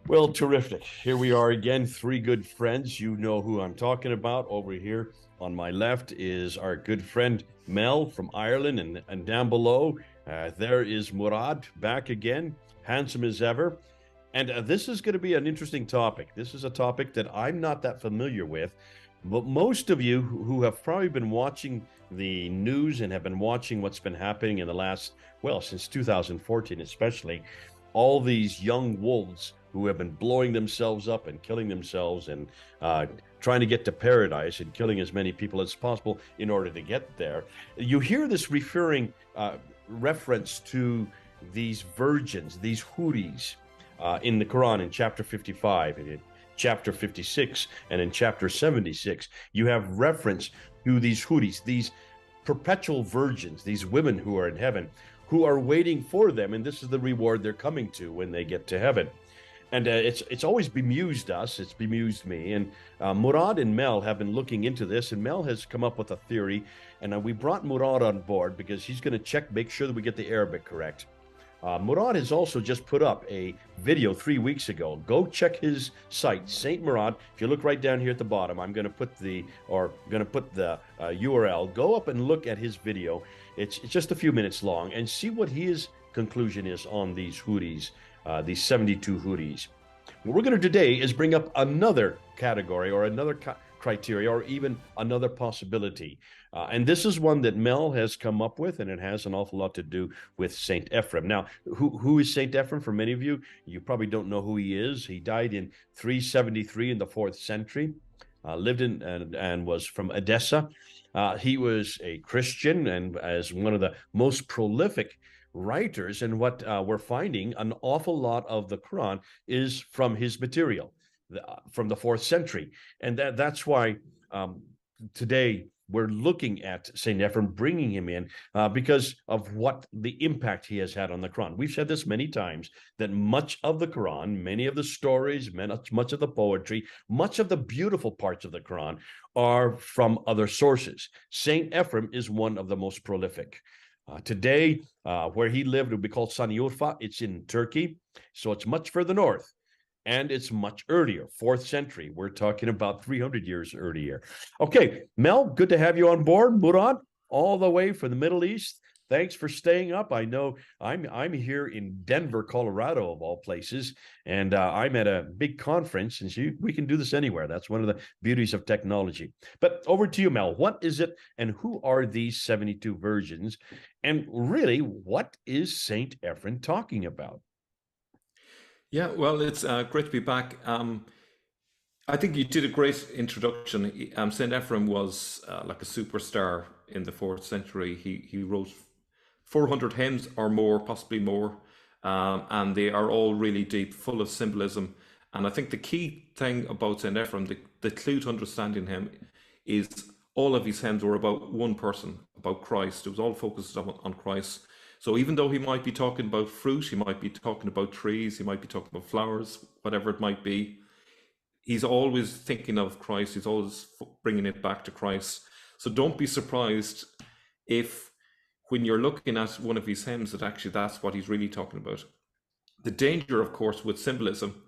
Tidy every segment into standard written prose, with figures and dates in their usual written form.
Well, terrific. Here we are again, three good friends. You know who I'm talking about. Over here on my left is our good friend Mel from Ireland, and down below, there is Murad back again, handsome as ever. And this is going to be an interesting topic. This is a topic that I'm not that familiar with, but most of you who have probably been watching the news and have been watching what's been happening in the last, well, since 2014 especially, all these young wolves who have been blowing themselves up and killing themselves and trying to get to paradise and killing as many people as possible in order to get there. You hear this referring reference to these virgins, these Houris, in the Quran in chapter 55 and in chapter 56 and in chapter 76. You have reference to these Houris, these perpetual virgins, these women who are in heaven, who are waiting for them, and this is the reward they're coming to when they get to heaven. And it's always bemused us. It's bemused me. And Murad and Mel have been looking into this, and Mel has come up with a theory. And we brought Murad on board because he's going to check, make sure that we get the Arabic correct. Murad has also just put up a video 3 weeks ago. Go check his site, Saint Murad. If you look right down here at the bottom, I'm going to put the URL. Go up and look at his video. It's just a few minutes long, and see what his conclusion is on these Houris, these 72 Houris. What we're going to do today is bring up another category or another criteria or even another possibility. And this is one that Mel has come up with, and it has an awful lot to do with Saint Ephrem. Now, who is Saint Ephrem? For many of you, you probably don't know who he is. He died in 373 in the 4th century, lived in and was from Edessa. He was a Christian and as one of the most prolific writers. And what we're finding, an awful lot of the Quran is from his material, from the 4th century. And that's why today we're looking at St. Ephrem, bringing him in because of what the impact he has had on the Quran. We've said this many times, that much of the Quran, many of the stories, much of the poetry, much of the beautiful parts of the Quran are from other sources. St. Ephrem is one of the most prolific. Today, where he lived would be called Sanliurfa. It's in Turkey, so it's much further north. And it's much earlier, 4th century. We're talking about 300 years earlier. Okay, Mel, good to have you on board. Murad, all the way from the Middle East. Thanks for staying up. I know I'm here in Denver, Colorado, of all places, and I'm at a big conference, and we can do this anywhere. That's one of the beauties of technology. But over to you, Mel. What is it, and who are these 72 virgins? And really, what is Saint Ephrem talking about? Yeah, well, it's great to be back. I think you did a great introduction. Saint Ephrem was like a superstar in the 4th century. He wrote 400 hymns or more, possibly more, and they are all really deep, full of symbolism. And I think the key thing about Saint Ephrem, the clue to understanding him, is all of his hymns were about one person, about Christ. It was all focused on Christ. So even though he might be talking about fruit, he might be talking about trees, he might be talking about flowers, whatever it might be, he's always thinking of Christ. He's always bringing it back to Christ. So don't be surprised if, when you're looking at one of his hymns, that actually that's what he's really talking about. The danger, of course, with symbolism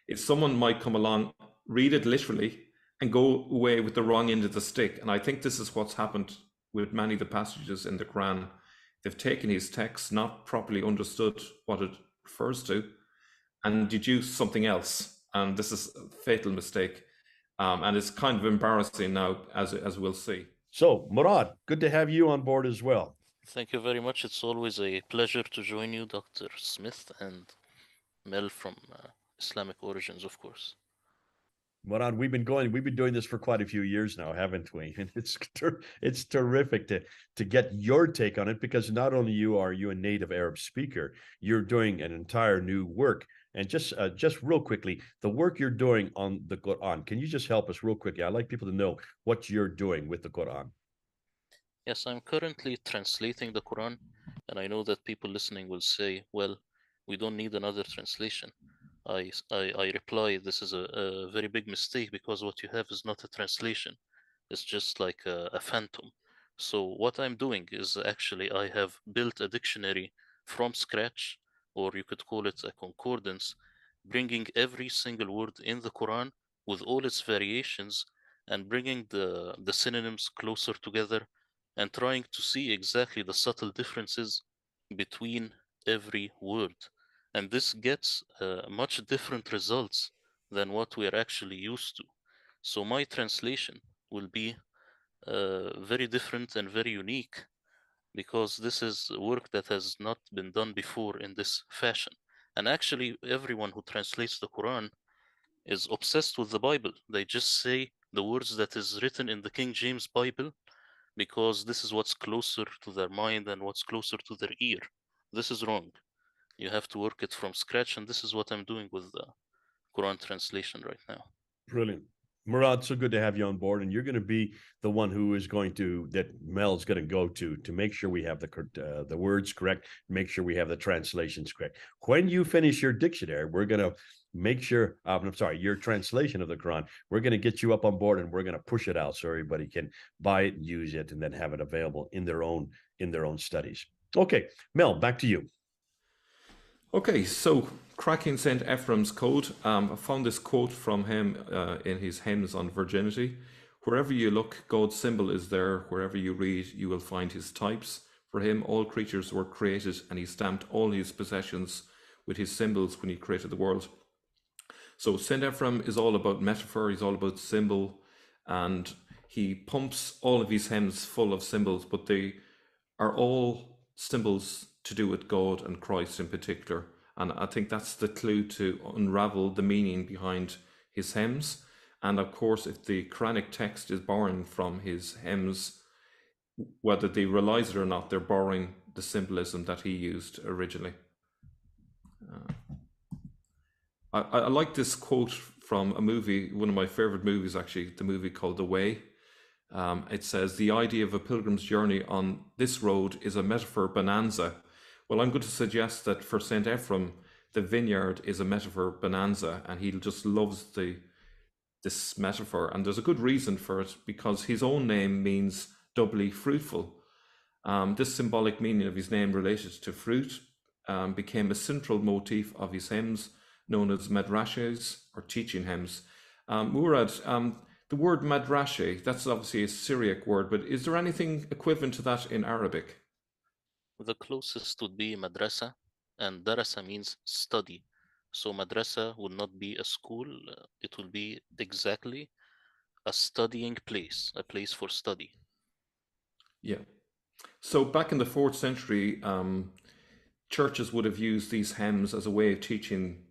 is someone might come along, read it literally, and go away with the wrong end of the stick. And I think this is what's happened with many of the passages in the Quran. They've taken his text, not properly understood what it refers to, and deduced something else. And this is a fatal mistake. And it's kind of embarrassing now, as we'll see. So, Murad, good to have you on board as well. Thank you very much. It's always a pleasure to join you, Dr. Smith and Mel from Islamic Origins, of course. Murad, we've been doing this for quite a few years now, haven't we? And it's terrific to get your take on it, because not only are you a native Arab speaker, you're doing an entire new work. And just real quickly, the work you're doing on the Quran, can you just help us real quickly? I'd like people to know what you're doing with the Quran. Yes, I'm currently translating the Quran, and I know that people listening will say, well, we don't need another translation. I reply, this is a very big mistake, because what you have is not a translation. It's just like a phantom. So what I'm doing is actually I have built a dictionary from scratch, or you could call it a concordance, bringing every single word in the Quran with all its variations and bringing the synonyms closer together and trying to see exactly the subtle differences between every word. And this gets much different results than what we are actually used to. So my translation will be very different and very unique because this is work that has not been done before in this fashion. And actually, everyone who translates the Quran is obsessed with the Bible. They just say the words that is written in the King James Bible because this is what's closer to their mind and what's closer to their ear. This is wrong. You have to work it from scratch, and this is what I'm doing with the Quran translation right now. Brilliant. Murad, so good to have you on board. And you're going to be the one who is going to, that Mel's going to go to make sure we have the words correct, make sure we have the translations correct. When you finish your dictionary, we're going to make sure, I'm sorry, your translation of the Quran, we're going to get you up on board and we're going to push it out so everybody can buy it, use it, and then have it available in their own studies. Okay, Mel, back to you. Okay, so cracking St. Ephrem's code, I found this quote from him in his hymns on virginity. Wherever you look, God's symbol is there. Wherever you read, you will find his types. For him, all creatures were created, and he stamped all his possessions with his symbols when he created the world. So St. Ephrem is all about metaphor, he's all about symbol, and he pumps all of his hymns full of symbols, but they are all symbols to do with God and Christ in particular. And I think that's the clue to unravel the meaning behind his hymns. And of course, if the Quranic text is borrowing from his hymns, whether they realize it or not, they're borrowing the symbolism that he used originally. I like this quote from a movie, one of my favorite movies actually, the movie called The Way. It says, the idea of a pilgrim's journey on this road is a metaphor bonanza. Well, I'm going to suggest that for St. Ephrem, the vineyard is a metaphor bonanza, and he just loves this metaphor. And there's a good reason for it, because his own name means doubly fruitful. This symbolic meaning of his name related to fruit became a central motif of his hymns, known as madrashes, or teaching hymns. Murad, the word madrashe, that's obviously a Syriac word, but is there anything equivalent to that in Arabic? The closest would be madrasa, and darasa means study. So madrasa would not be a school, it will be exactly a studying place, a place for study. Yeah. So back in the 4th century, churches would have used these hymns as a way of teaching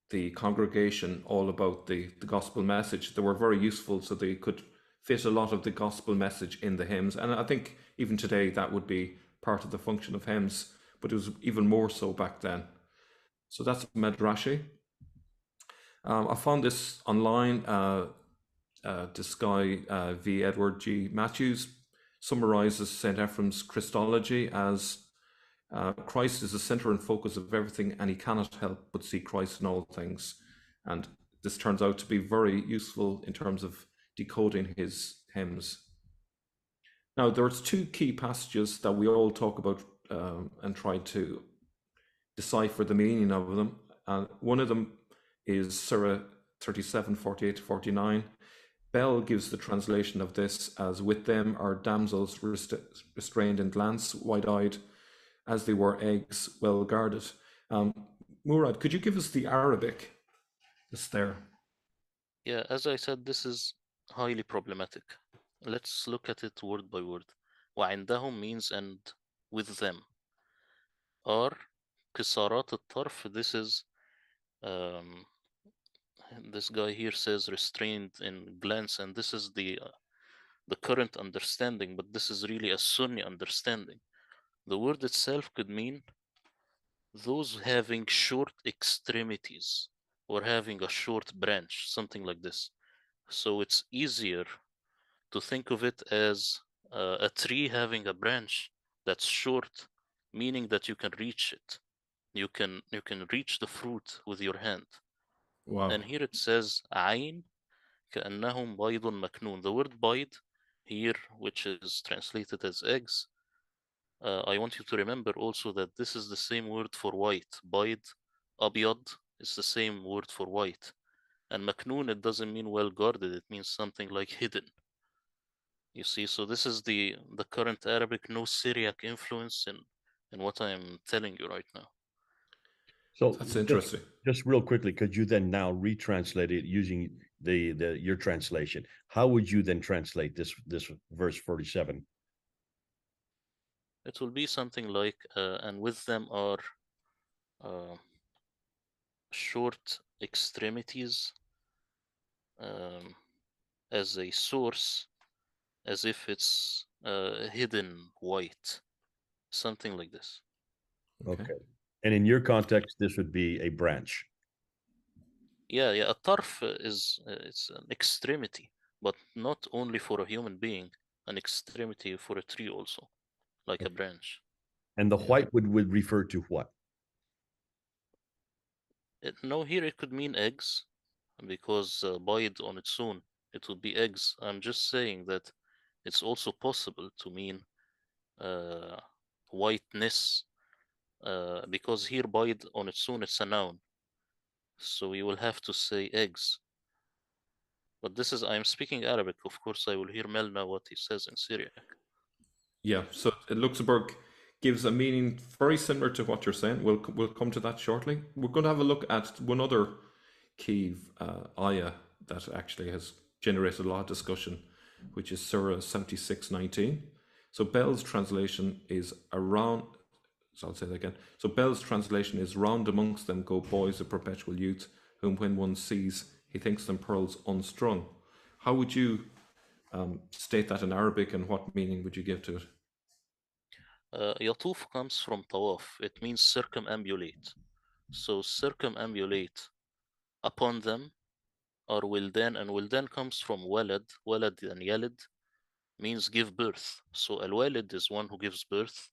the congregation all about the gospel message. They were very useful, so they could fit a lot of the gospel message in the hymns. And I think even today that would be part of the function of hymns, but it was even more so back then. So that's Madrashi. I found this online. This guy, V. Edward G. Matthews, summarizes St. Ephrem's Christology as Christ is the center and focus of everything, and he cannot help but see Christ in all things. And this turns out to be very useful in terms of decoding his hymns. Now, there's two key passages that we all talk about and try to decipher the meaning of them. One of them is Surah 37, 48 to 49. Bell gives the translation of this as, with them are damsels restrained in glance, wide-eyed, as they were eggs well guarded. Murad, could you give us the Arabic that's there? Yeah, as I said, this is highly problematic. Let's look at it word by word. وعندهم means and with them. Are كسارات الطرف, this is this guy here says restrained in glance, and this is the current understanding, but this is really a Sunni understanding. The word itself could mean those having short extremities or having a short branch, something like this. So it's easier to think of it as a tree having a branch that's short, meaning that you can reach it. You can reach the fruit with your hand. Wow. And here it says عين كأنهم بيض مكنون. The word بيض here, which is translated as eggs, I want you to remember also that this is the same word for white. بيض, أبيض, It's the same word for white. And maknoon, it doesn't mean well guarded. It means something like hidden. You see, so this is the current Arabic, no Syriac influence in what I am telling you right now. So That's interesting. just real quickly, could you then now retranslate it using your translation? How would you then translate this verse 47? It will be something like, and with them are uh, short extremities um, as a source, as if it's hidden white, something like this. Okay. Okay. And in your context, this would be a branch. Yeah, yeah. A tarf is it's an extremity, but not only for a human being, an extremity for a tree also, like a branch. And the Yeah. white would refer to what? No, here it could mean eggs, because bide on its own, it would be eggs. I'm just saying that it's also possible to mean uh, whiteness, because here bide on its own, it's a noun. So you will have to say eggs. But this is, I'm speaking Arabic. Of course, I will hear Mel now what he says in Syriac. Yeah. So Luxembourg gives a meaning very similar to what you're saying. We'll come to that shortly. We're going to have a look at one other key ayah that actually has generated a lot of discussion, which is Surah 76:19. So Bell's translation is around. So I'll say that again. So Bell's translation is round amongst them go boys of perpetual youth, whom when one sees, he thinks them pearls unstrung. How would you state that in Arabic, and what meaning would you give to it? Yatuf comes from tawaf. It means circumambulate. So circumambulate upon them are wildan, and wildan comes from walad. Walad and yalid means give birth. So al-walid is one who gives birth.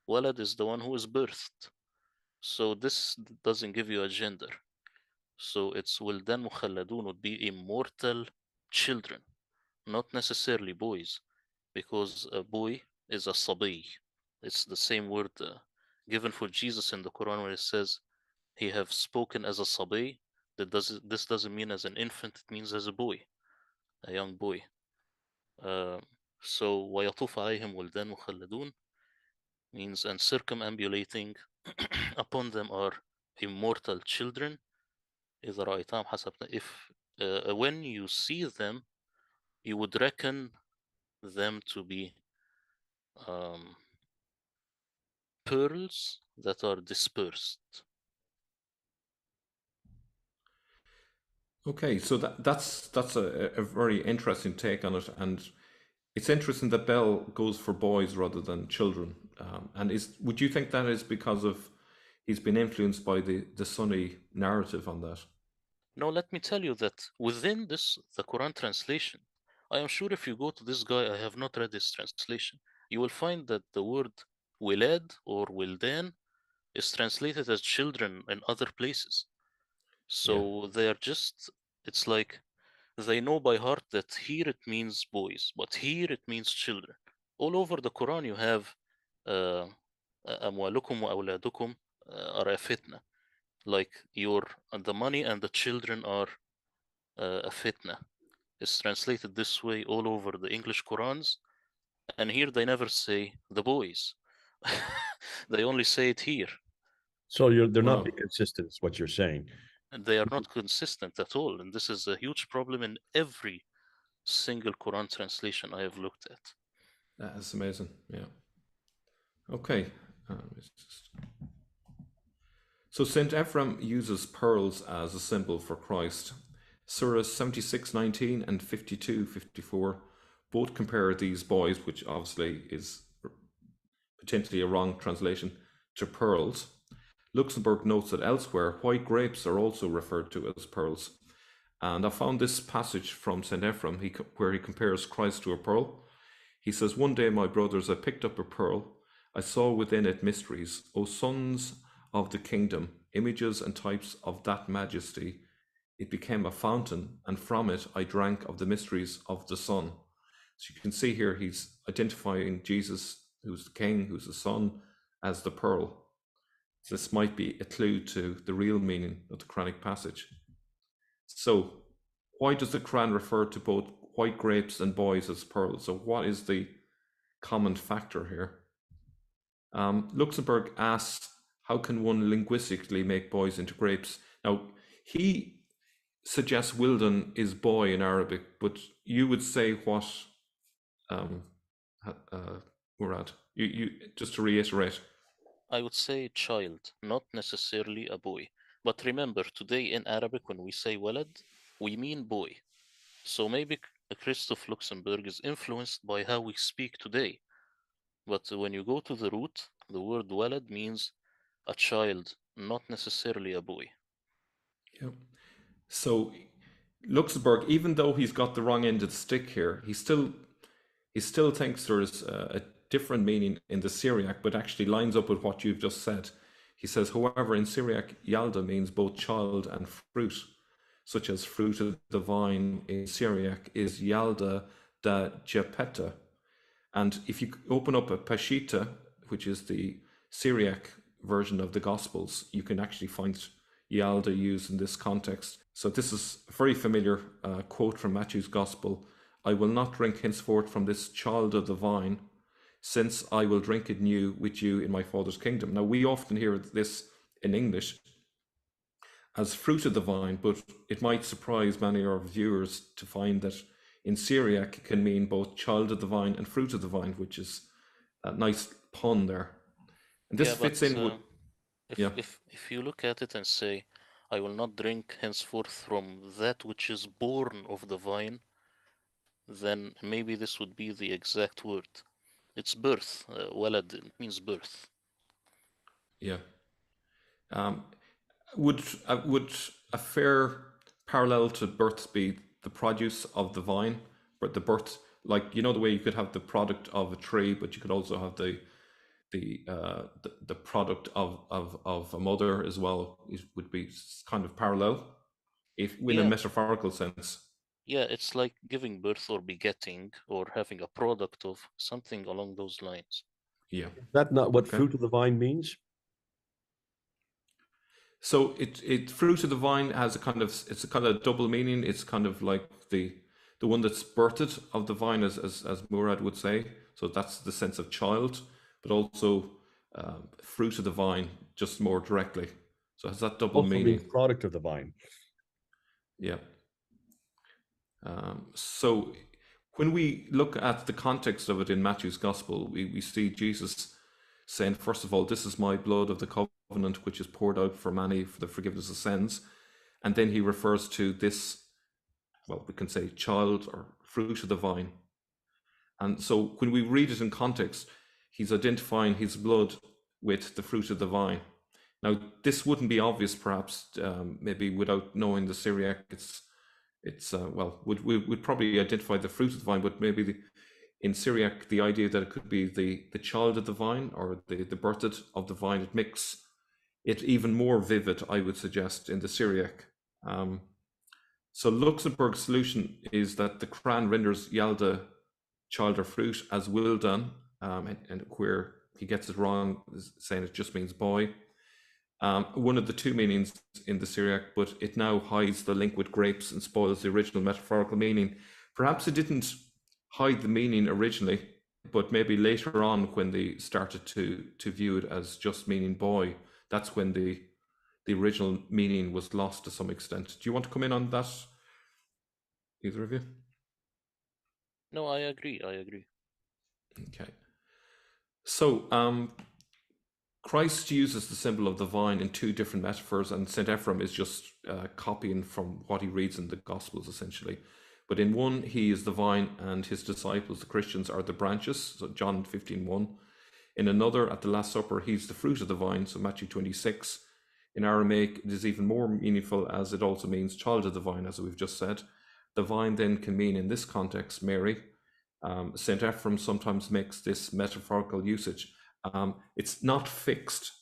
Walad is the one who is birthed. So this doesn't give you a gender. So it's wildan mukhalladun would be immortal children, not necessarily boys, because a boy is a sabi. It's the same word given for Jesus in the Quran where it says, "He have spoken as a sabi." This doesn't mean as an infant; it means as a boy, a young boy. Uh, so وَيَطُوفَ عَلَيْهِمْ وِلْدَانٌ مُخَلَّدُونَ means and circumambulating upon them are immortal children. إذا رأيتهم حسبت, if when you see them, you would reckon them to be um, pearls that are dispersed. Okay, so that's a very interesting take on it, and it's interesting that Bell goes for boys rather than children. And would you think that is because of he's been influenced by the Sunni narrative on that? No, let me tell you that within this, the Quran translation, I am sure if you go to this guy, I have not read his translation, you will find that the word wilad or wildan is translated as children in other places. Yeah, So they are just, it's like they know by heart that here it means boys, but here it means children. All over the Quran, you have أموالكم وأولادكم are a fitna. Like the money and the children are a fitna. It's translated this way all over the English Qurans, and here they never say the boys. They only say it here. So they're not wow, being consistent, is what you're saying. And they are not consistent at all. And this is a huge problem in every single Quran translation I have looked at. that's amazing. Yeah. Okay. It's just... So Saint Ephraim uses pearls as a symbol for Christ. Surahs 76:19 and 52:54 both compare these boys, which obviously is potentially a wrong translation, to pearls. Luxembourg notes that elsewhere, white grapes are also referred to as pearls. And I found this passage from St. Ephraim where he compares Christ to a pearl. He says, "One day, my brothers, I picked up a pearl. I saw within it mysteries. O sons of the kingdom, images and types of that majesty. It became a fountain, and from it I drank of the mysteries of the Son." So you can see here he's identifying Jesus, who's the king, who's the Son, as the pearl. This might be a clue to the real meaning of the Quranic passage. So, why does the Quran refer to both white grapes and boys as pearls? So, what is the common factor here? Luxembourg asks, how can one linguistically make boys into grapes? Now, he suggests wildan is boy in Arabic, but you would say what, Murad? You just to reiterate. I would say child, not necessarily a boy. But remember, today in Arabic, when we say walad, we mean boy. So maybe Christoph Luxemburg is influenced by how we speak today. But when you go to the root, the word walad means a child, not necessarily a boy. Yeah. So Luxembourg, even though he's got the wrong end of the stick here, he still thinks there's a different meaning in the Syriac, but actually lines up with what you've just said. He says, however, in Syriac, yalda means both child and fruit, such as fruit of the vine in Syriac is yalda da japeta. And if you open up a Peshitta, which is the Syriac version of the Gospels, you can actually find Yalda used in this context. So this is a very familiar quote from Matthew's Gospel. I will not drink henceforth from this child of the vine, since I will drink it new with you in my Father's kingdom. Now, we often hear this in English as fruit of the vine, but it might surprise many of our viewers to find that in Syriac it can mean both child of the vine and fruit of the vine, which is a nice pun there. And this fits in with... If you look at it and say, I will not drink henceforth from that which is born of the vine, then maybe this would be the exact word. It's birth. Walad, it means birth. Yeah. Would a fair parallel to birth be the produce of the vine? But the birth, like, you know, the way you could have the product of a tree, but you could also have the product of a mother as well, would be kind of parallel, if in a metaphorical sense. Yeah, it's like giving birth or begetting or having a product of something along those lines. Yeah. Is that not what fruit of the vine means? So it fruit of the vine has a kind of double meaning. It's kind of like the one that's birthed of the vine, as Murad would say. So that's the sense of child, but also fruit of the vine, just more directly. So it has that double Also meaning. means product of the vine. Yeah. So when we look at the context of it in Matthew's Gospel, we see Jesus saying, first of all, this is my blood of the covenant, which is poured out for many for the forgiveness of sins. And then he refers to this, well, we can say child or fruit of the vine. And so when we read it in context, he's identifying his blood with the fruit of the vine. Now, this wouldn't be obvious, perhaps, maybe without knowing the Syriac. We'd probably identify the fruit of the vine, but maybe in Syriac, the idea that it could be the child of the vine or the birthed of the vine, it makes it even more vivid, I would suggest, in the Syriac. So Luxembourg's solution is that the Quran renders Yalda, child or fruit, as wildan, and where he gets it wrong, saying it just means boy. One of the two meanings in the Syriac, but it now hides the link with grapes and spoils the original metaphorical meaning. Perhaps it didn't hide the meaning originally, but maybe later on when they started to view it as just meaning boy, that's when the original meaning was lost to some extent. Do you want to come in on that, either of you? No, I agree. Okay. So Christ uses the symbol of the vine in two different metaphors, and St. Ephrem is just copying from what he reads in the Gospels, essentially. But in one, he is the vine, and his disciples, the Christians, are the branches, so John 15:1. In another, at the Last Supper, he's the fruit of the vine, so Matthew 26. In Aramaic, it is even more meaningful, as it also means child of the vine, as we've just said. The vine then can mean, in this context, Mary. St. Ephrem sometimes makes this metaphorical usage. It's not fixed.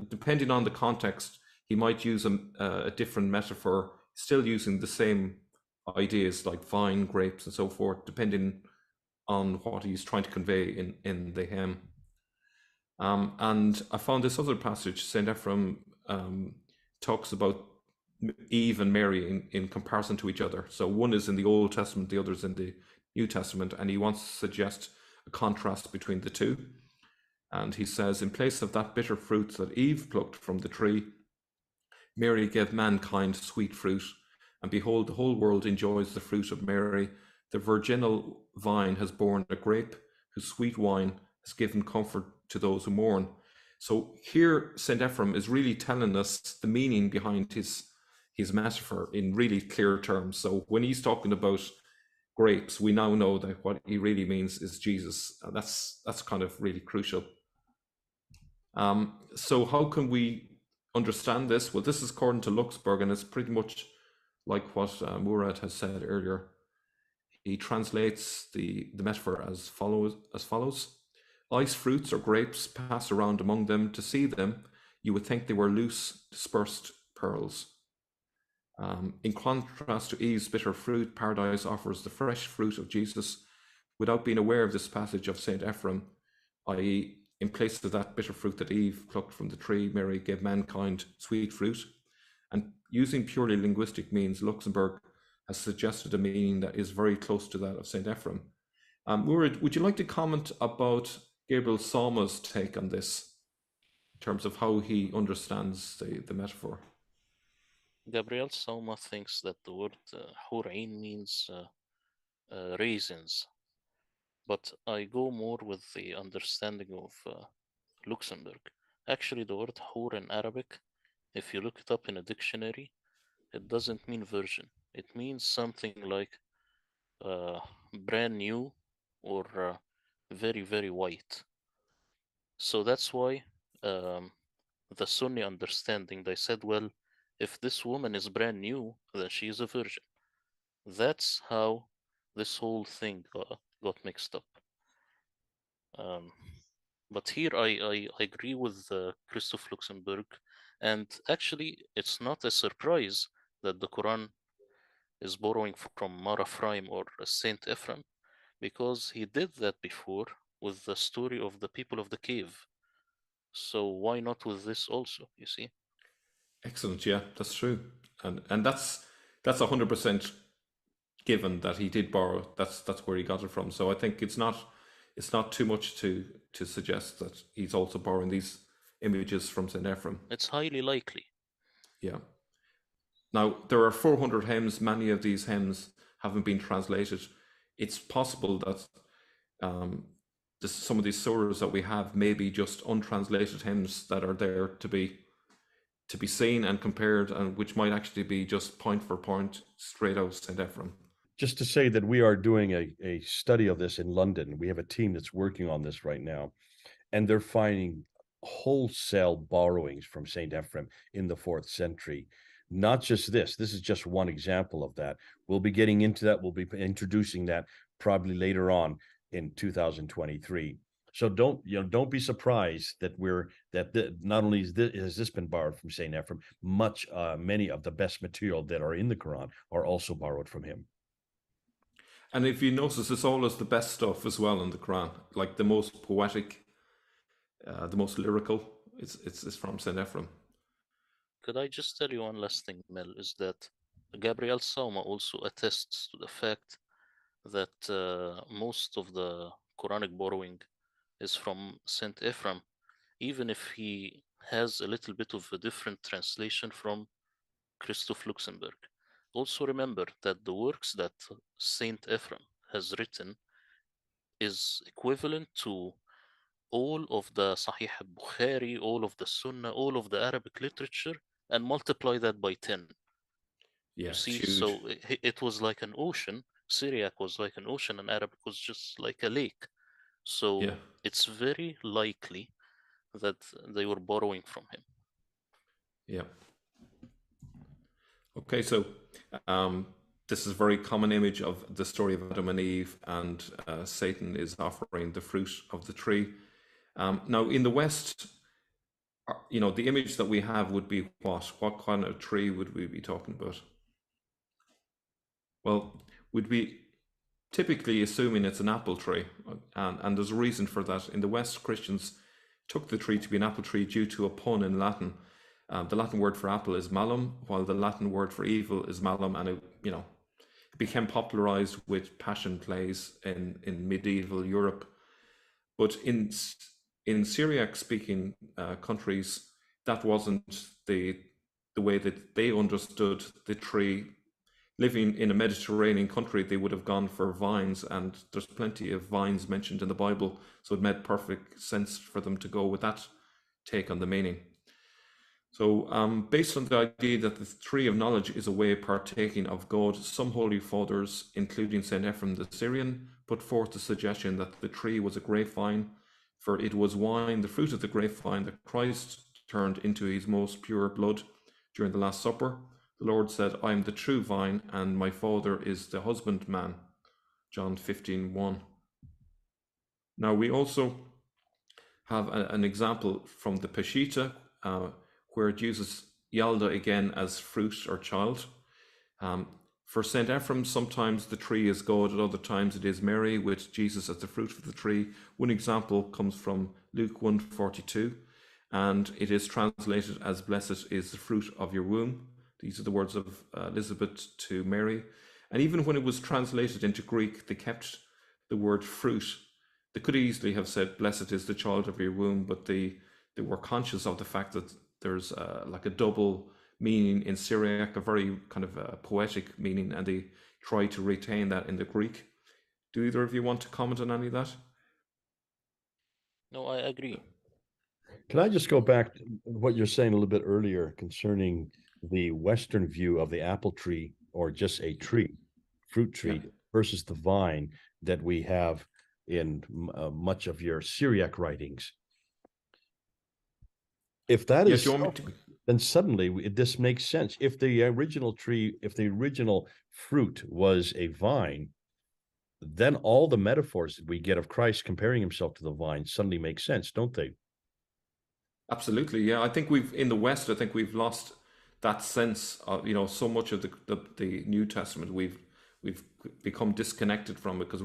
Depending on the context, he might use a different metaphor, still using the same ideas like vine, grapes, and so forth, depending on what he's trying to convey in the hymn. And I found this other passage, St. Ephraim talks about Eve and Mary in comparison to each other. So one is in the Old Testament, the other is in the New Testament, and he wants to suggest a contrast between the two. And he says, in place of that bitter fruit that Eve plucked from the tree, Mary gave mankind sweet fruit. And behold, the whole world enjoys the fruit of Mary. The virginal vine has borne a grape whose sweet wine has given comfort to those who mourn. So here, St. Ephraim is really telling us the meaning behind his metaphor in really clear terms. So when he's talking about grapes, we now know that what he really means is Jesus. That's kind of really crucial. So how can we understand this? Well, this is according to Luxembourg, and it's pretty much like what Murad has said earlier. He translates the metaphor as follows. Ice fruits or grapes pass around among them. To see them, you would think they were loose, dispersed pearls. In contrast to Eve's bitter fruit, Paradise offers the fresh fruit of Jesus. Without being aware of this passage of St. Ephraim, i.e., in place of that bitter fruit that Eve plucked from the tree, Mary gave mankind sweet fruit. And using purely linguistic means, Luxembourg has suggested a meaning that is very close to that of St. Ephraim. Murad, would you like to comment about Gabriel Salma's take on this, in terms of how he understands the metaphor? Gabriel Salma thinks that the word Houris means raisins, but I go more with the understanding of Luxembourg. Actually, the word Hour in Arabic, if you look it up in a dictionary, it doesn't mean virgin. It means something like brand new or very, very white. So that's why the Sunni understanding, they said, well, if this woman is brand new, then she is a virgin. That's how this whole thing got mixed up. But here I agree with Christoph Luxemburg, and actually it's not a surprise that the Quran is borrowing from Mar Ephraim or Saint Ephraim, because he did that before with the story of the people of the cave. So why not with this also? You see? Excellent. Yeah, that's true, and that's 100% given that he did borrow. That's where he got it from. So I think it's not too much to suggest that he's also borrowing these images from St. Ephraim. It's highly likely. Yeah. Now, there are 400 hymns. Many of these hymns haven't been translated. It's possible that some of these surahs that we have may be just untranslated hymns that are there to be seen and compared, and which might actually be just point for point straight out St. Ephraim. Just to say that we are doing a study of this in London. We have a team that's working on this right now, and they're finding wholesale borrowings from St. Ephraim in the 4th century. Not just this is just one example of that. We'll be getting into that. We'll be introducing that probably later on in 2023. So don't be surprised that not only has this been borrowed from St. Ephraim, many of the best material that are in the Quran are also borrowed from him. And if you notice, it's always the best stuff as well in the Quran, like the most poetic, the most lyrical. It's from St. Ephraim. Could I just tell you one last thing, Mel, is that Gabriel Sauma also attests to the fact that most of the Quranic borrowing is from Saint Ephraim, even if he has a little bit of a different translation from Christoph Luxemburg. Also remember that the works that Saint Ephraim has written is equivalent to all of the Sahih al-Bukhari, all of the Sunnah, all of the Arabic literature, and multiply that by 10. Yeah, You see, it's huge. so it was like an ocean. Syriac was like an ocean, and Arabic was just like a lake. So Yeah. it's very likely that they were borrowing from him. Yeah. Okay, so this is a very common image of the story of Adam and Eve, and Satan is offering the fruit of the tree. Now, in the West, the image that we have would be what? What kind of tree would we be talking about? Well, we'd be typically assuming it's an apple tree, and there's a reason for that. In the West, Christians took the tree to be an apple tree due to a pun in Latin. The Latin word for apple is malum, while the Latin word for evil is malum, and it became popularized with passion plays in medieval Europe. But in Syriac-speaking countries, that wasn't the way that they understood the tree. Living in a Mediterranean country, they would have gone for vines, and there's plenty of vines mentioned in the Bible, so it made perfect sense for them to go with that take on the meaning. So based on the idea that the tree of knowledge is a way of partaking of God, some holy fathers, including St. Ephrem the Syrian, put forth the suggestion that the tree was a grapevine, for it was wine, the fruit of the grapevine, that Christ turned into his most pure blood during the Last Supper. The Lord said, I am the true vine, and my Father is the husbandman. John 15:1. Now we also have an example from the Peshitta, where it uses Yalda again as fruit or child. For St. Ephrem, sometimes the tree is God, at other times it is Mary, with Jesus as the fruit of the tree. One example comes from Luke 1:42, and it is translated as blessed is the fruit of your womb. These are the words of Elizabeth to Mary. And even when it was translated into Greek, they kept the word fruit. They could easily have said, blessed is the child of your womb, but they were conscious of the fact that there's like a double meaning in Syriac, a very kind of a poetic meaning, and they try to retain that in the Greek. Do either of you want to comment on any of that? No, I agree. Can I just go back to what you're saying a little bit earlier concerning the Western view of the apple tree or just a tree, fruit tree, versus the vine that we have in much of your Syriac writings? If that is so, then suddenly this makes sense. If the original tree, if the original fruit was a vine, then all the metaphors that we get of Christ comparing himself to the vine suddenly make sense, don't they? Absolutely, yeah. I think in the West, I think we've lost that sense of, so much of the New Testament, we've become disconnected from it because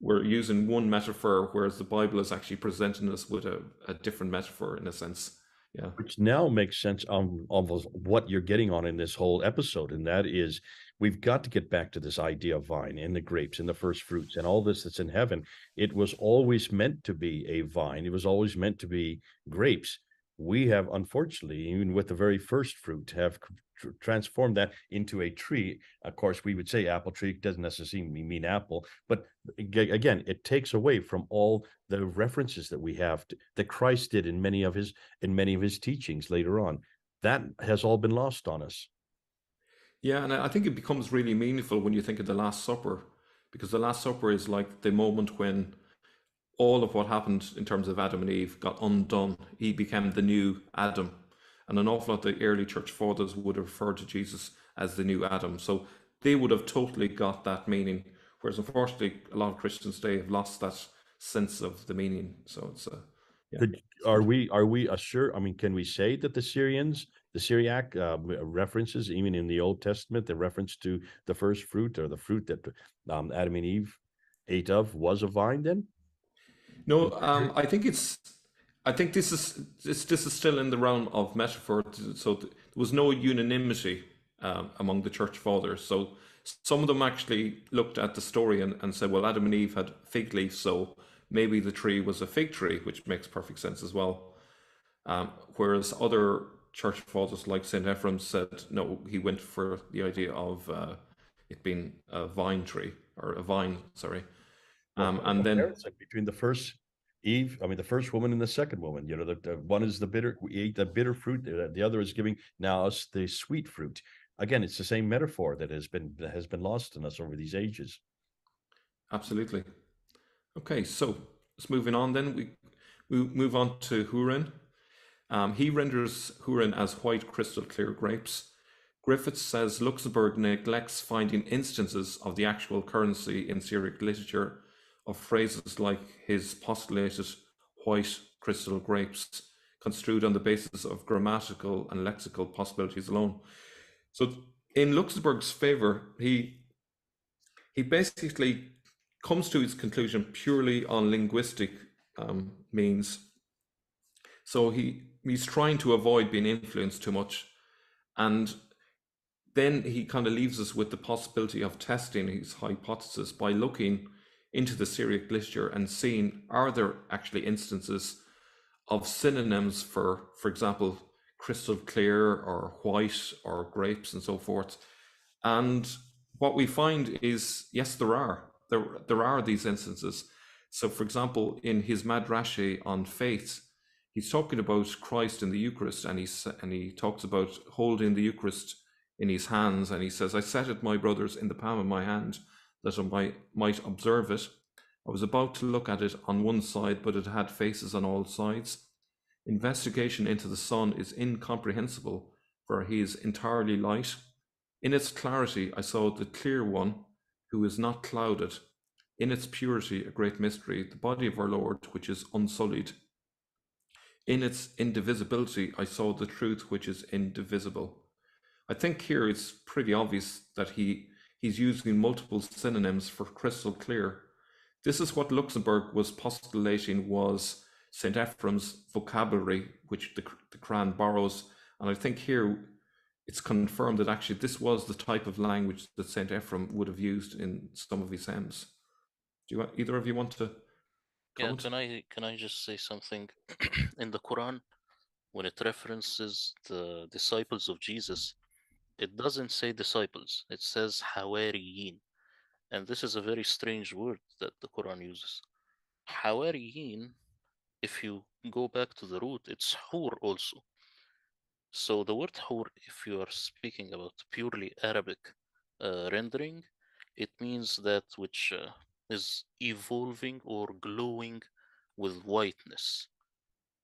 we're using one metaphor, whereas the Bible is actually presenting us with a different metaphor in a sense. Yeah. Which now makes sense on what you're getting on in this whole episode, and that is we've got to get back to this idea of vine and the grapes and the first fruits and all this that's in heaven. It was always meant to be a vine. It was always meant to be grapes. We have, unfortunately, even with the very first fruit, have transformed that into a tree. Of course, we would say apple tree doesn't necessarily mean apple, but again, it takes away from all the references that we have that Christ did in many of his teachings later on. That has all been lost on us. Yeah, and I think it becomes really meaningful when you think of the Last Supper, because the Last Supper is like the moment when all of what happened in terms of Adam and Eve got undone. He became the new Adam. And an awful lot of the early church fathers would have referred to Jesus as the new Adam. So they would have totally got that meaning. Whereas unfortunately, a lot of Christians today have lost that sense of the meaning. So it's yeah. Are we assured? I mean, can we say that the Syriac references, even in the Old Testament, the reference to the first fruit or the fruit that Adam and Eve ate of was a vine then? No, I think this is still in the realm of metaphor. So there was no unanimity among the church fathers. So some of them actually looked at the story and said, well, Adam and Eve had fig leaves, so maybe the tree was a fig tree, which makes perfect sense as well. Whereas other church fathers like St. Ephrem said, no, he went for the idea of it being a vine tree, or a vine, sorry. And then between the first Eve, I mean, the first woman and the second woman, the one is the bitter, we ate the bitter fruit. The other is giving now us the sweet fruit. Again, it's the same metaphor that has been lost in us over these ages. Absolutely. Okay, so let's moving on then. We move on to Houris. He renders Houris as white crystal clear grapes. Griffiths says Luxembourg neglects finding instances of the actual currency in Syriac literature of phrases like his postulated white crystal grapes, construed on the basis of grammatical and lexical possibilities alone. So in Luxembourg's favor, he basically comes to his conclusion purely on linguistic means. So he's trying to avoid being influenced too much. And then he kind of leaves us with the possibility of testing his hypothesis by looking into the Syriac literature and seeing, are there actually instances of synonyms for example, crystal clear or white or grapes and so forth. And what we find is, yes, there are these instances. So for example, in his Madrashi on faith, he's talking about Christ in the Eucharist, and he talks about holding the Eucharist in his hands, and he says, I set it, my brothers, in the palm of my hand, that I might observe it. I was about to look at it on one side, but it had faces on all sides. Investigation into the sun is incomprehensible, for he is entirely light. In its clarity, I saw the clear one, who is not clouded. In its purity, a great mystery, the body of our Lord, which is unsullied. In its indivisibility, I saw the truth, which is indivisible. I think here it's pretty obvious that he's using multiple synonyms for crystal clear. This is what Luxemburg was postulating was St. Ephrem's vocabulary, which the Quran borrows. And I think here it's confirmed that actually this was the type of language that St. Ephrem would have used in some of his hymns. Do either of you want to comment? Yeah, can I just say something? In the Quran, when it references the disciples of Jesus, it doesn't say disciples, it says Hawariyin. And this is a very strange word that the Quran uses. Hawariyin, if you go back to the root, it's Hur also. So the word Hur, if you are speaking about purely Arabic rendering, it means that which is evolving or glowing with whiteness.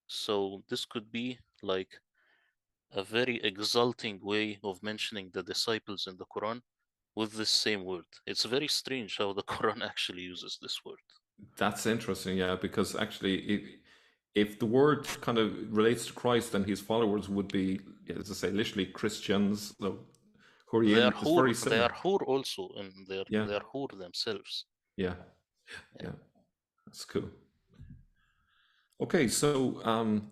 So this could be like a very exalting way of mentioning the disciples in the Quran with this same word. It's very strange how the Quran actually uses this word. That's interesting, yeah, because actually, if the word kind of relates to Christ, then his followers would be, as I say, literally Christians. So Hurrian is very They similar. are Hur also, and Yeah, they are Hur themselves. yeah, Yeah. yeah. That's cool. Okay, so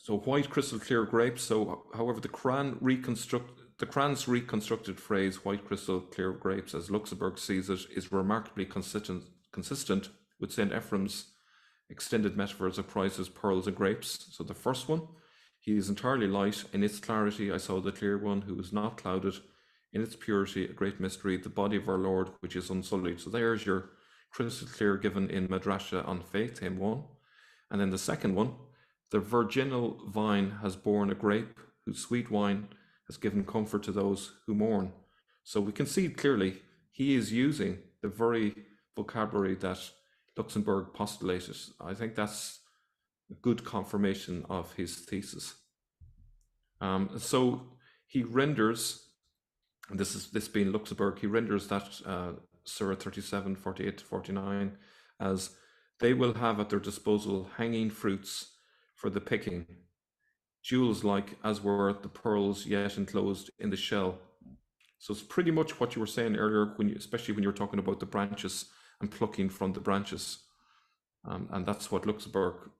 white crystal clear grapes. So, however, the Quran's reconstructed phrase "white crystal clear grapes," as Luxemburg sees it, is remarkably consistent with Saint Ephrem's extended metaphors of Christ as pearls and grapes. So the first one, he is entirely light. In its clarity, I saw the clear one, who is not clouded. In its purity, a great mystery, the body of our Lord, which is unsullied. So there's your crystal clear given in Madrasha on Faith, hymn 1. And then the second one, the virginal vine has borne a grape, whose sweet wine has given comfort to those who mourn. So we can see clearly he is using the very vocabulary that Luxemburg postulated. I think that's a good confirmation of his thesis. So he renders, and this being Luxemburg, he renders that Surah 37, 48 to 49 as they will have at their disposal hanging fruits for the picking, jewels like as were the pearls yet enclosed in the shell. So it's pretty much what you were saying earlier, especially when you were talking about the branches and plucking from the branches. And that's what Luxemburg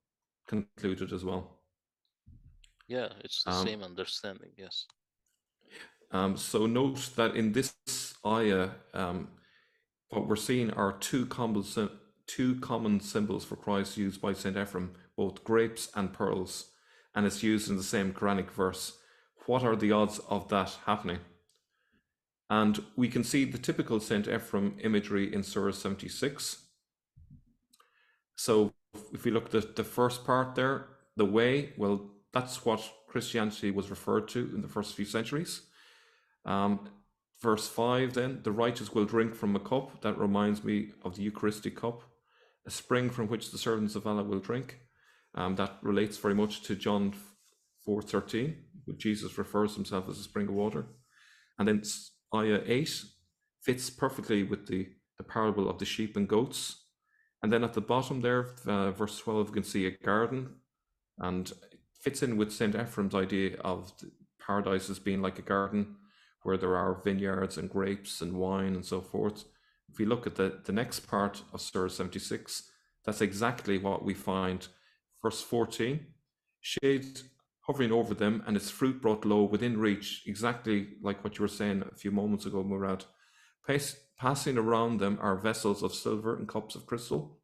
concluded as well. Yeah, it's the same understanding, yes. So note that in this ayah, what we're seeing are two common symbols for Christ used by St. Ephrem, both grapes and pearls, and it's used in the same Quranic verse. What are the odds of that happening? And we can see the typical St. Ephrem imagery in Surah 76. So if we look at the first part there, the way, well, that's what Christianity was referred to in the first few centuries. Verse 5 then, the righteous will drink from a cup. That reminds me of the Eucharistic cup, a spring from which the servants of Allah will drink. That relates very much to John 4:13, where Jesus refers himself as a spring of water. And then ayah 8 fits perfectly with the parable of the sheep and goats. And then at the bottom there, verse 12, you can see a garden, and it fits in with St. Ephrem's idea of paradise as being like a garden where there are vineyards and grapes and wine and so forth. If we look at the next part of Surah 76, that's exactly what we find. Verse 14, shade hovering over them, and its fruit brought low within reach, exactly like what you were saying a few moments ago, Murad. Passing around them are vessels of silver and cups of crystal.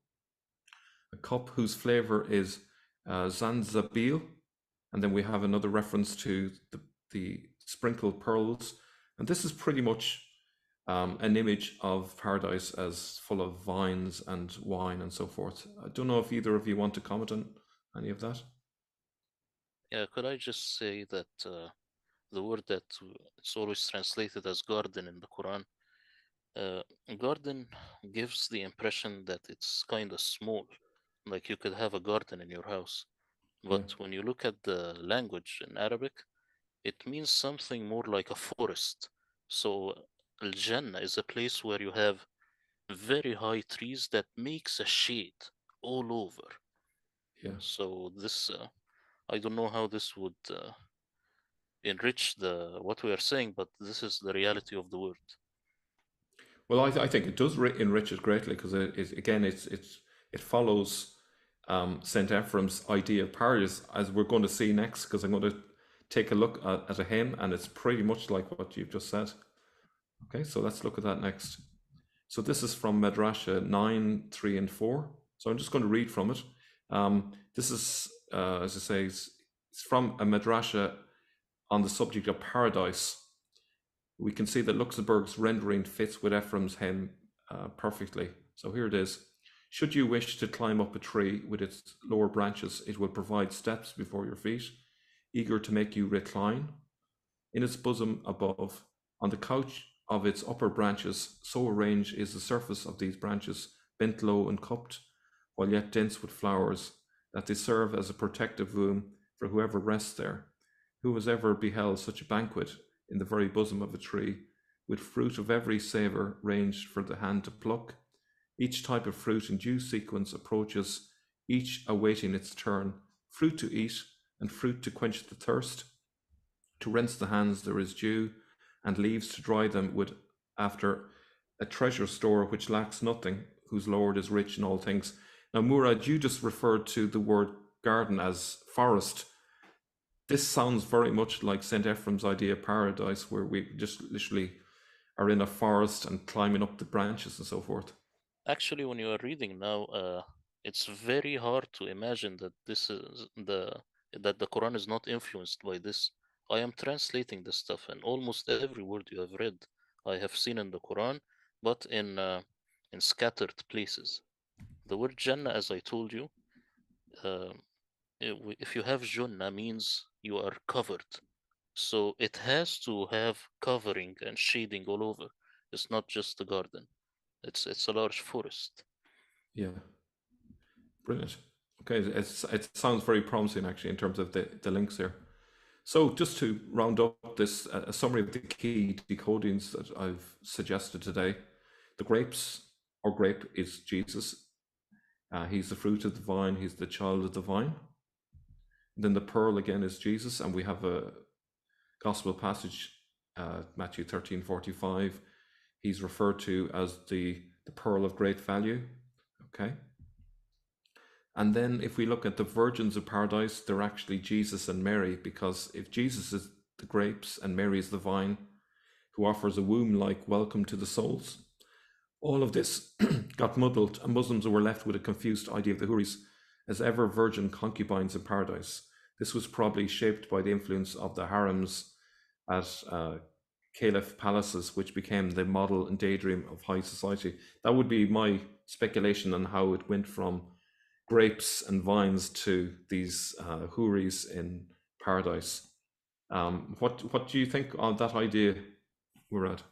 A cup whose flavor is zanzabil, and then we have another reference to the sprinkled pearls, and this is pretty much an image of paradise as full of vines and wine and so forth. I don't know if either of you want to comment on any of that. Yeah, could I just say that the word that it's always translated as garden in the Quran, uh, garden gives the impression that it's kind of small, like you could have a garden in your house. Yeah, But when you look at the language in Arabic, it means something more like a forest. So Al-Jannah is a place where you have very high trees that makes a shade all over. yeah. So this, I don't know how this would enrich the what we are saying, but this is the reality of the word. Well, I think it does enrich it greatly because again, it follows Saint Ephrem's idea of paradise, as we're going to see next. Because I'm going to take a look at a hymn, and it's pretty much like what you've just said. Okay, so let's look at that next. So this is from Madrasha 9, 3, and 4. So I'm just going to read from it. This is, as I say, it's from a Madrasha on the subject of paradise. We can see that Luxembourg's rendering fits with Ephrem's hymn perfectly. So here it is. Should you wish to climb up a tree with its lower branches, it will provide steps before your feet, eager to make you recline. In its bosom above, on the couch of its upper branches, so arranged is the surface of these branches, bent low and cupped, while yet dense with flowers, that they serve as a protective womb for whoever rests there. Who has ever beheld such a banquet in the very bosom of a tree, with fruit of every savour ranged for the hand to pluck? Each type of fruit in due sequence approaches, each awaiting its turn, fruit to eat and fruit to quench the thirst. To rinse the hands there is dew, and leaves to dry them with after a treasure store which lacks nothing, whose Lord is rich in all things. Now, Murad, you just referred to the word garden as forest. This sounds very much like St. Ephrem's idea of paradise, where we just literally are in a forest and climbing up the branches and so forth. Actually, when you are reading now, it's very hard to imagine that this is the Quran is not influenced by this. I am translating this stuff, and almost every word you have read, I have seen in the Quran, but in scattered places. The word Jannah, as I told you, uh, if you have Jannah, means you are covered. So it has to have covering and shading all over. It's not just a garden. It's a large forest. Yeah, brilliant. Okay, it sounds very promising actually in terms of the links here. So just to round up this, a summary of the key decodings that I've suggested today. The grapes or grape is Jesus. He's the fruit of the vine. He's the child of the vine. Then the pearl again is Jesus, and we have a gospel passage, Matthew 13:45. He's referred to as the pearl of great value. Okay. And then if we look at the virgins of paradise, they're actually Jesus and Mary, because if Jesus is the grapes and Mary is the vine, who offers a womb-like welcome to the souls, all of this got muddled, and Muslims were left with a confused idea of the Houris as ever virgin concubines in paradise. This was probably shaped by the influence of the harems at caliph palaces, which became the model and daydream of high society. That would be my speculation on how it went from grapes and vines to these houris in paradise. What do you think of that idea, Murad?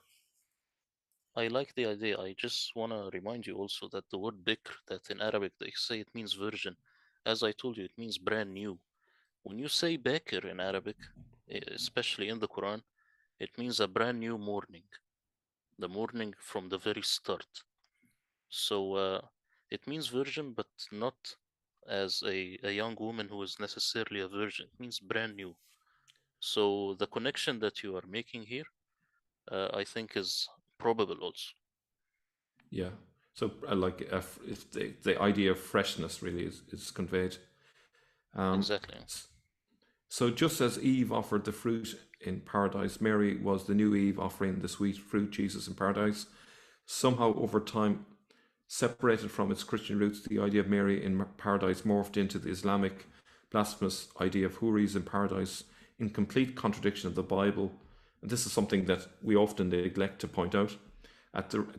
I like the idea. I just want to remind you also that the word bikr, that in Arabic they say it means virgin. As I told you, it means brand new. When you say bakr in Arabic, especially in the Quran, it means a brand new morning, the morning from the very start. So it means virgin, but not as a young woman who is necessarily a virgin. It means brand new. So the connection that you are making here, I think, is probable also. Yeah. So like if the idea of freshness really is conveyed. Exactly. So just as Eve offered the fruit in paradise, Mary was the new Eve offering the sweet fruit, Jesus, in paradise. Somehow over time, separated from its Christian roots, the idea of Mary in paradise morphed into the Islamic blasphemous idea of Houris in paradise, in complete contradiction of the Bible. And this is something that we often neglect to point out.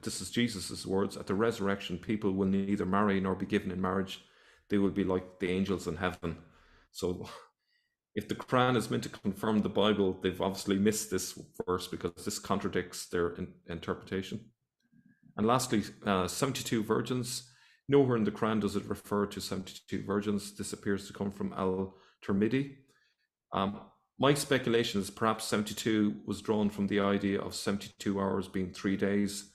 This is Jesus' words: at the resurrection, people will neither marry nor be given in marriage. They will be like the angels in heaven. So if the Quran is meant to confirm the Bible, they've obviously missed this verse because this contradicts their interpretation. And lastly, 72 virgins. Nowhere in the Quran does it refer to 72 virgins. This appears to come from Al-Tirmidhi. My speculation is perhaps 72 was drawn from the idea of 72 hours being 3 days,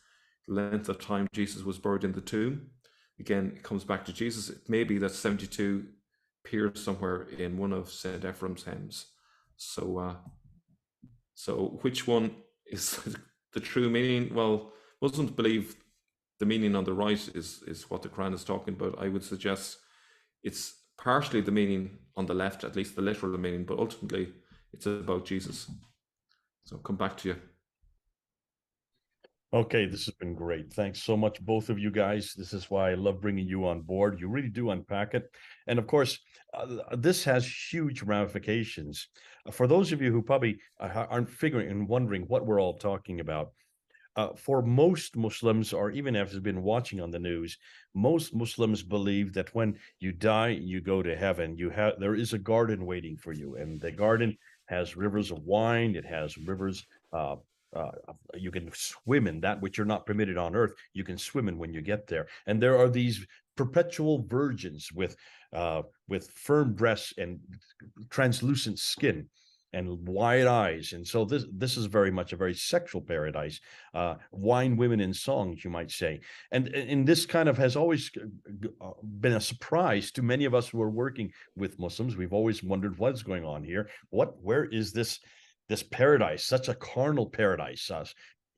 the length of time Jesus was buried in the tomb. Again, it comes back to Jesus. It may be that 72 appears somewhere in one of St. Ephraim's hymns. So which one is the true meaning? Well, Muslims believe the meaning on the right is what the Quran is talking about. I would suggest it's partially the meaning on the left, at least the literal meaning, but ultimately it's about Jesus. So come back to you. Okay, this has been great. Thanks so much, both of you guys. This is why I love bringing you on board. You really do unpack it. And of course, this has huge ramifications. For those of you who probably aren't figuring and wondering what we're all talking about, for most Muslims, or even if you've been watching on the news, most Muslims believe that when you die, you go to heaven. There is a garden waiting for you, and the garden has rivers of wine. It has rivers. You can swim in that which you're not permitted on earth. You can swim in when you get there, and there are these perpetual virgins with firm breasts and translucent skin and wide eyes. And so this is very much a very sexual paradise, wine, women, and songs, you might say. And this kind of has always been a surprise to many of us who are working with Muslims. We've always wondered what's going on here. Where is this paradise, such a carnal paradise?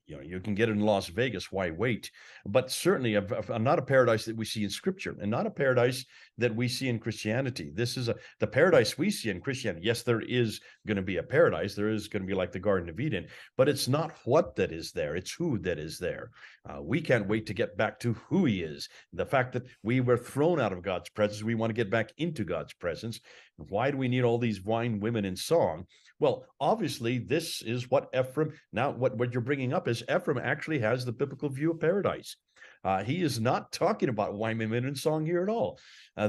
You can get it in Las Vegas. Why wait? But certainly not a paradise that we see in Scripture, and not a paradise that we see in Christianity. This is the paradise we see in Christianity. Yes, there is going to be a paradise. There is going to be like the Garden of Eden, but it's not what that is there. It's who that is there. We can't wait to get back to who He is. The fact that we were thrown out of God's presence, we want to get back into God's presence. Why do we need all these wine, women, and song? Well, obviously, this is what Ephraim, now what you're bringing up is Ephraim actually has the biblical view of paradise. He is not talking about wine, women, and song here at all.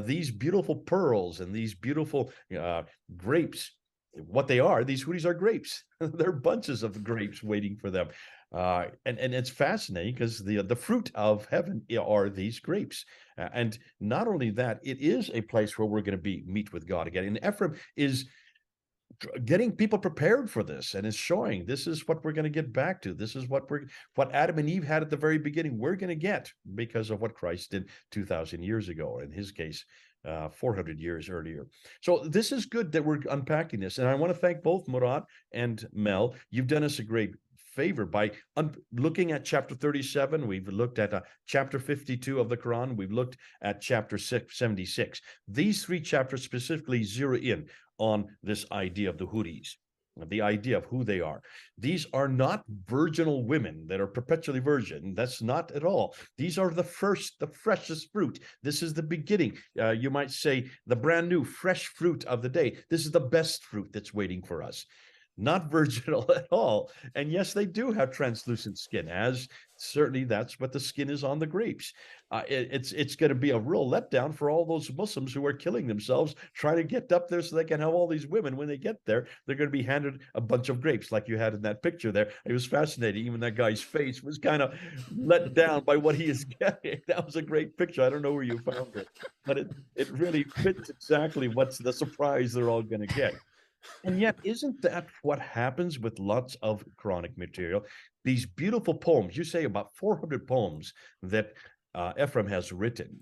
These beautiful pearls and these beautiful grapes, what they are, these Houris are grapes. They're bunches of grapes waiting for them. And it's fascinating because the fruit of heaven are these grapes. And not only that, it is a place where we're going to meet with God again. And Ephraim is getting people prepared for this, and is showing this is what we're going to get back to. This is what Adam and Eve had at the very beginning. We're going to get because of what Christ did 2,000 years ago, or in his case, 400 years earlier. So this is good that we're unpacking this, and I want to thank both Murad and Mel. You've done us a great favor by looking at chapter 37. We've looked at chapter 52 of the Quran. We've looked at chapter 76. These three chapters specifically zero in on this idea of the Houris, the idea of who they are. These are not virginal women that are perpetually virgin. That's not at all. These are the freshest fruit. This is the beginning. You might say the brand new, fresh fruit of the day. This is the best fruit that's waiting for us. Not virginal at all. And yes, they do have translucent skin, as certainly that's what the skin is on the grapes. It's going to be a real letdown for all those Muslims who are killing themselves trying to get up there so they can have all these women. When they get there, they're going to be handed a bunch of grapes like you had in that picture there. It was fascinating. Even that guy's face was kind of let down by what he is getting. That was a great picture. I don't know where you found it, but it really fits exactly what's the surprise they're all going to get. And yet, isn't that what happens with lots of Quranic material? These beautiful poems, you say about 400 poems that Ephraim has written.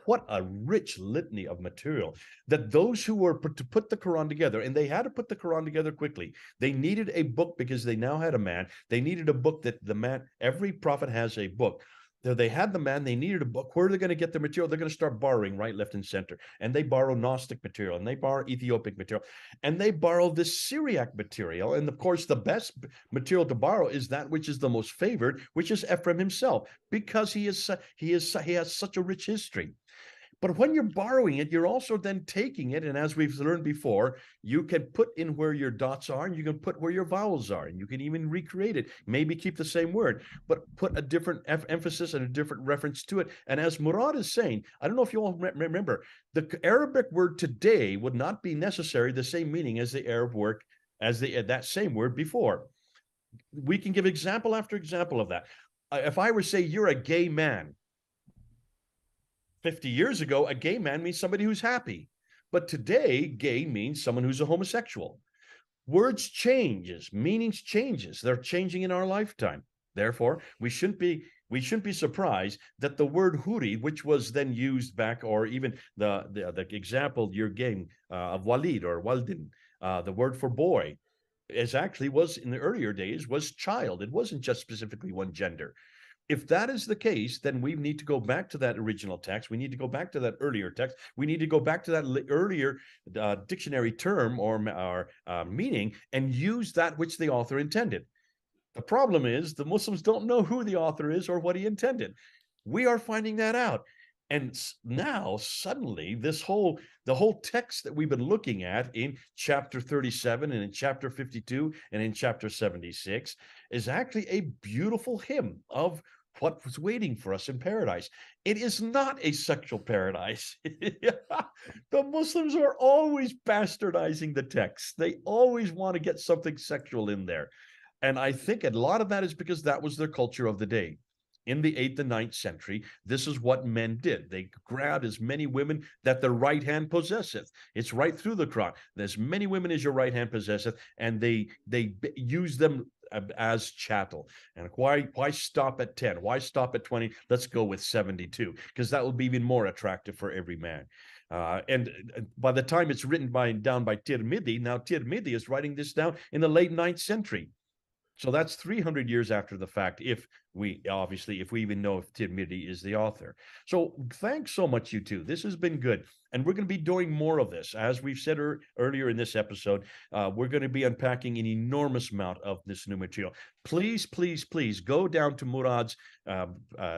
What a rich litany of material that those who were to put the Quran together, and they had to put the Quran together quickly. They needed a book because they now had a man. They needed a book that every prophet has a book. They had the man, they needed a book. Where are they going to get the material? They're going to start borrowing right, left, and center. And they borrow Gnostic material, and they borrow Ethiopic material, and they borrow this Syriac material. And of course, the best material to borrow is that which is the most favored, which is Ephraim himself, because he has such a rich history. But when you're borrowing it, you're also then taking it. And as we've learned before, you can put in where your dots are, and you can put where your vowels are, and you can even recreate it. Maybe keep the same word, but put a different emphasis and a different reference to it. And as Murad is saying, I don't know if you all remember, the Arabic word today would not be necessarily the same meaning as the Arab word, as that same word before. We can give example after example of that. If I were to say you're a gay man, 50 years ago, a gay man means somebody who's happy. But today, gay means someone who's a homosexual. Words changes, meanings changes. They're changing in our lifetime. Therefore, we shouldn't be surprised that the word Huri, which was then used back, or even the example you're giving of Walid or Waldin, the word for boy, is actually was in the earlier days was child. It wasn't just specifically one gender. If that is the case, then we need to go back to that original text. We need to go back to that earlier text. We need to go back to that earlier dictionary term or meaning and use that which the author intended. The problem is the Muslims don't know who the author is or what he intended. We are finding that out. And now suddenly the whole text that we've been looking at in chapter 37 and in chapter 52 and in chapter 76 is actually a beautiful hymn of what was waiting for us in paradise. It is not a sexual paradise. The Muslims are always bastardizing the text. They always want to get something sexual in there. And I think a lot of that is because that was their culture of the day. In the 8th and 9th century, this is what men did. They grabbed as many women that their right hand possesseth. It's right through the Quran. As many women as your right hand possesseth, and they use them as chattel. And why stop at 10? Why stop at 20? Let's go with 72, because that will be even more attractive for every man. And by the time it's written down by Tirmidhi, now Tirmidhi is writing this down in the late 9th century. So that's 300 years after the fact, if we even know if Tirmidhi is the author. So thanks so much, you two. This has been good. And we're going to be doing more of this. As we've said earlier in this episode, we're going to be unpacking an enormous amount of this new material. Please, please, please go down to Murad's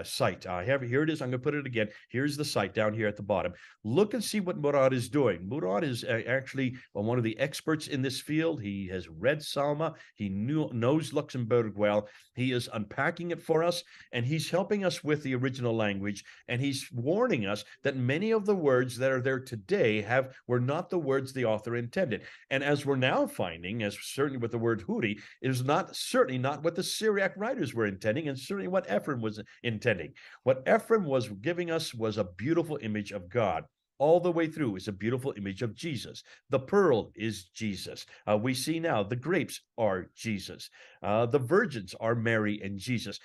site. Here it is. I'm going to put it again. Here's the site down here at the bottom. Look and see what Murad is doing. Murad is actually one of the experts in this field. He has read Salma. He knows Luxembourg well. He is unpacking it for us, and he's helping us with the original language, and he's warning us that many of the words that are there today were not the words the author intended. And as we're now finding, as certainly with the word Huri, it is certainly not what the Syriac writers were intending, and certainly what Ephraim was intending. What Ephraim was giving us was a beautiful image of God. All the way through is a beautiful image of Jesus. The pearl is Jesus. We see now the grapes are Jesus. The virgins are Mary and Jesus.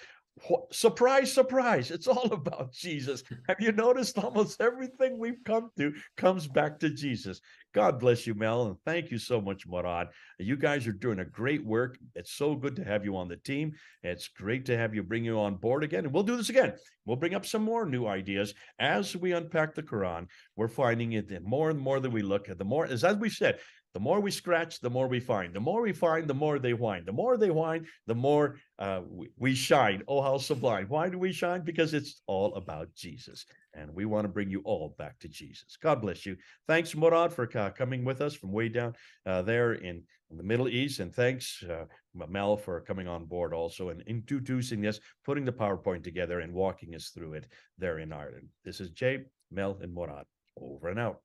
Surprise, surprise. It's all about Jesus. Have you noticed almost everything we've come to comes back to Jesus? God bless you, Mel, and thank you so much, Murad. You guys are doing a great work. It's so good to have you on the team. It's great to have you bring you on board again, and we'll do this again. We'll bring up some more new ideas as we unpack the Quran. We're finding it that more and more that we look at, the more, as we said, the more we scratch, the more we find. The more we find, the more they whine. The more they whine, the more we shine. Oh, how sublime. Why do we shine? Because it's all about Jesus. And we want to bring you all back to Jesus. God bless you. Thanks, Murad, for coming with us from way down there in the Middle East. And thanks, Mel, for coming on board also and introducing this, putting the PowerPoint together and walking us through it there in Ireland. This is Jay, Mel, and Murad. Over and out.